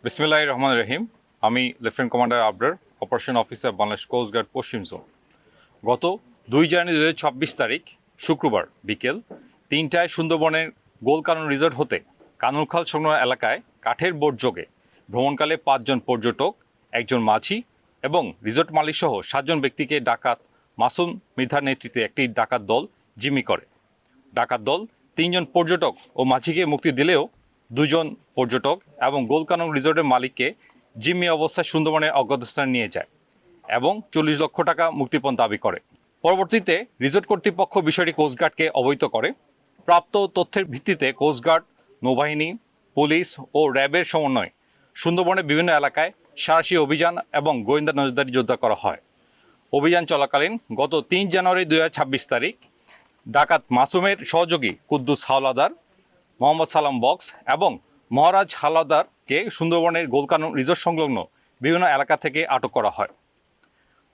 বিসমিল্লাহির রহমানির রহিম। আমি lieutenant commander Abrar, operation officer Bangladesh coast guard পশ্চিম জোন। গত 2 জানুয়ারি 2026 তারিখ শুক্রবার বিকেল 3টায় সুন্দরবনের গোলকানন রিসোর্ট হতে কানুরখাল সংলগ্ন এলাকায় কাঠের বোট যোগে ভ্রমণকালে 5 জন পর্যটক, একজন মাঝি এবং রিসোর্ট মালিক সহ 7 জন ব্যক্তিকে ডাকাত মাসুম মৃধার নেতৃত্বে একটি ডাকাত দল জিম্মি করে। ডাকাত দল 3 জন পর্যটক ও মাঝিকে মুক্তি দিলেও 2 জন পর্যটক এবং গোলকানন রিসোর্টের মালিককে জিম্মি অবস্থায় সুন্দরবনের অজ্ঞাত স্থানে নিয়ে যায় এবং 40 লক্ষ টাকা মুক্তিপণ দাবি করে। পরবর্তীতে রিসোর্ট কর্তৃপক্ষ বিষয়টি কোস্টগার্ডকে অবহিত করে। প্রাপ্ত তথ্যের ভিত্তিতে কোস্টগার্ড, নৌবাহিনী, পুলিশ ও র্যাবের সমন্বয়ে সুন্দরবনের বিভিন্ন এলাকায় সাঁড়াশি অভিযান এবং গোয়েন্দা নজরদারি জোরদার করা হয়। অভিযান চলাকালীন গত 3 জানুয়ারি 2026 তারিখ ডাকাত মাসুমের সহযোগী কুদ্দুস হাওলাদার, মোহাম্মদ সালাম বক্স এবং মহারাজ হাওলাদারকে সুন্দরবনের গোলকানন রিসোর্ট সংলগ্ন বিভিন্ন এলাকা থেকে আটক করা হয়।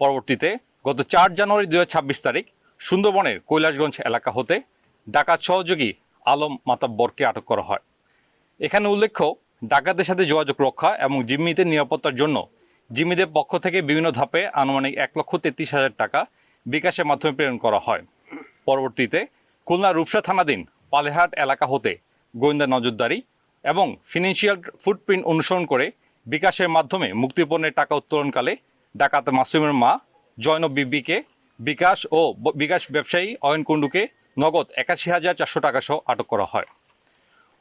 পরবর্তীতে গত 4 জানুয়ারি 2026 তারিখ সুন্দরবনের কৈলাসগঞ্জ এলাকা হতে ডাকাত সহযোগী আলম মাতাব্বরকে আটক করা হয়। এখানে উল্লেখ্য, ডাকাতদের সাথে যোগাযোগ রক্ষা এবং জিম্মিদের নিরাপত্তার জন্য জিম্মিদের পক্ষ থেকে বিভিন্ন ধাপে আনুমানিক 1,33,000 টাকা বিকাশের মাধ্যমে প্রেরণ করা হয়। পরবর্তীতে খুলনা রূপসা থানাধীন পালেহাট এলাকা হতে গোয়েন্দা নজরদারি এবং ফিনান্সিয়াল ফুটপ্রিন্ট অনুসরণ করে বিকাশের মাধ্যমে মুক্তিপণের টাকা উত্তোলনকালে ডাকাত মাসুমের মা জয়নব বিবিকে বিকাশ ব্যবসায়ী অয়ন কুণ্ডুকে নগদ 81,400 টাকা সহ আটক করা হয়।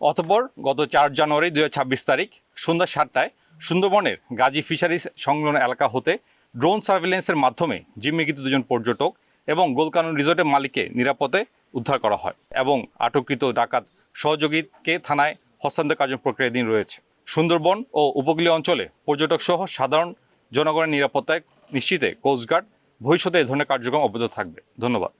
অতঃপর গত 4 জানুয়ারি 2026 তারিখ সন্ধ্যা 7টায় সুন্দরবনের গাজী ফিশারিজ সংলগ্ন এলাকা হতে ড্রোন সার্ভেলেন্সের মাধ্যমে জিম্মিকৃত 2 জন পর্যটক এবং গোলকানন রিসোর্টের মালিককে নিরাপদে উদ্ধার করা হয় এবং আটককৃত ডাকাত সহযোগীকে থানায় হস্তান্তর কার্য প্রক্রিয়াধীন রয়েছে। সুন্দরবন ও উপকূলীয় অঞ্চলে পর্যটক সহ সাধারণ জনগণের নিরাপত্তায় নিশ্চিতে কোস্টগার্ড ভবিষ্যতে এ ধরনের কার্যক্রম অব্যাহত থাকবে। ধন্যবাদ।